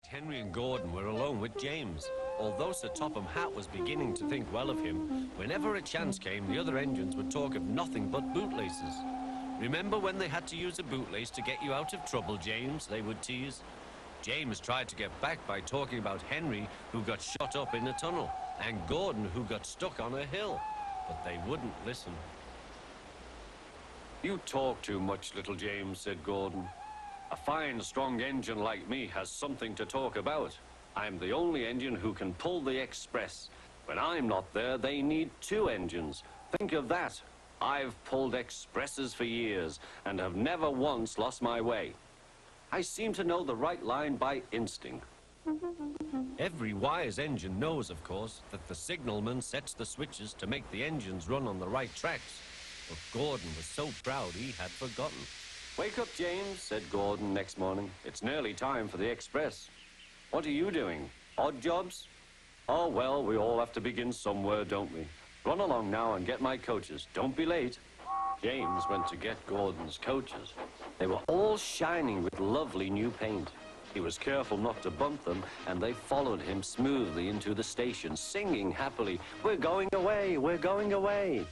Henry and Gordon were alone with James. Although Sir Topham Hatt was beginning to think well of him, whenever a chance came, the other engines would talk of nothing but bootlaces. "Remember when they had to use a bootlace to get you out of trouble, James?" they would tease. James tried to get back by talking about Henry, who got shot up in a tunnel, and Gordon, who got stuck on a hill. But they wouldn't listen. "You talk too much, little James," said Gordon. "A fine, strong engine like me has something to talk about. I'm the only engine who can pull the express. When I'm not there, they need two engines. Think of that. I've pulled expresses for years and have never once lost my way. I seem to know the right line by instinct." Every wise engine knows, of course, that the signalman sets the switches to make the engines run on the right tracks. But Gordon was so proud he had forgotten. "Wake up, James," said Gordon next morning. "It's nearly time for the express." "What are you doing? Odd jobs?" "Oh, well, we all have to begin somewhere, don't we? Run along now and get my coaches. Don't be late." James went to get Gordon's coaches. They were all shining with lovely new paint. He was careful not to bump them, and they followed him smoothly into the station, singing happily, "We're going away, we're going away."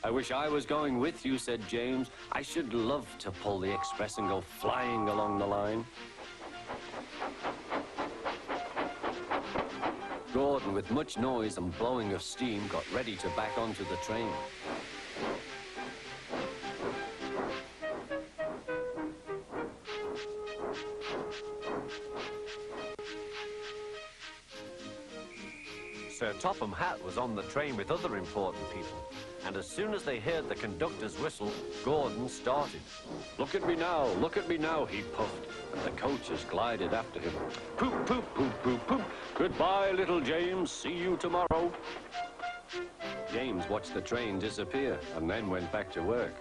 "I wish I was going with you," said James. "I should love to pull the express and go flying along the line." Gordon, with much noise and blowing of steam, got ready to back onto the train. Sir Topham Hatt was on the train with other important people, and as soon as they heard the conductor's whistle, Gordon started. Look at me now," he puffed, and the coaches glided after him. "Poop, poop, poop, poop, poop. Goodbye, little James. See you tomorrow." James watched the train disappear and then went back to work.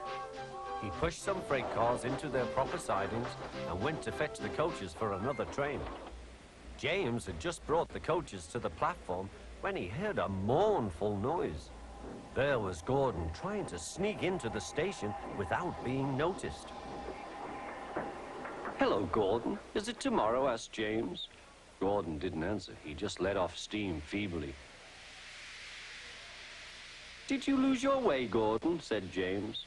He pushed some freight cars into their proper sidings and went to fetch the coaches for another train. James had just brought the coaches to the platform when he heard a mournful noise. There was Gordon trying to sneak into the station without being noticed. "Hello, Gordon. Is it tomorrow?" asked James. Gordon didn't answer. He just let off steam feebly. "Did you lose your way, Gordon?" said James.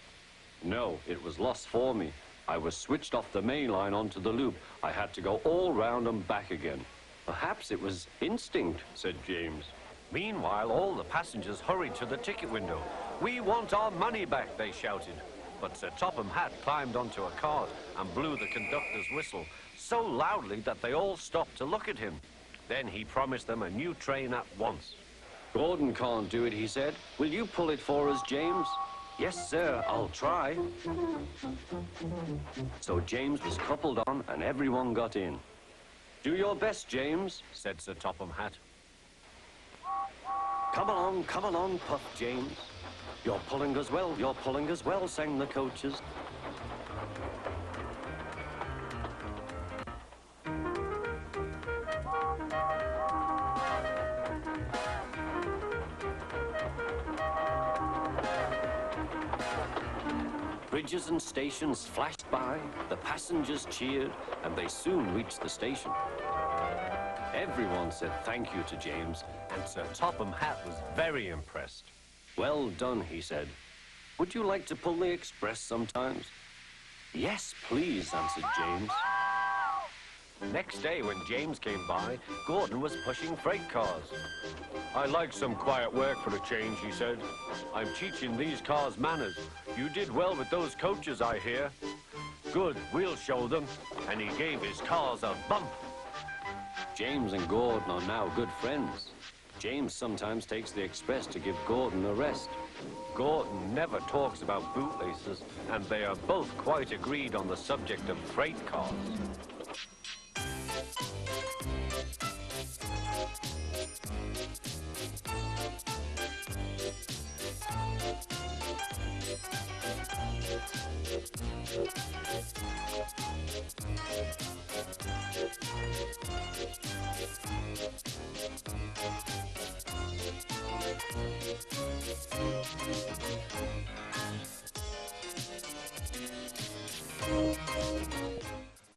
"No, it was lost for me. I was switched off the main line onto the loop. I had to go all round and back again." "Perhaps it was instinct," said James. Meanwhile, all the passengers hurried to the ticket window. "We want our money back," they shouted. But Sir Topham Hatt climbed onto a cart and blew the conductor's whistle so loudly that they all stopped to look at him. Then he promised them a new train at once. "Gordon can't do it," he said. "Will you pull it for us, James?" "Yes, sir, I'll try." So James was coupled on and everyone got in. "Do your best, James," said Sir Topham Hatt. Come along, puffed James. You're pulling us well," sang the coaches. Bridges and stations flashed by, the passengers cheered, and they soon reached the station. Everyone said thank you to James, and Sir Topham Hatt was very impressed. "Well done," he said. "Would you like to pull the express sometimes?" "Yes, please," answered James. Next day, when James came by, Gordon was pushing freight cars. "I like some quiet work for a change," he said. "I'm teaching these cars manners. You did well with those coaches, I hear." "Good, we'll show them." And he gave his cars a bump. James and Gordon are now good friends. James sometimes takes the express to give Gordon a rest. Gordon never talks about bootlaces, and they are both quite agreed on the subject of freight cars.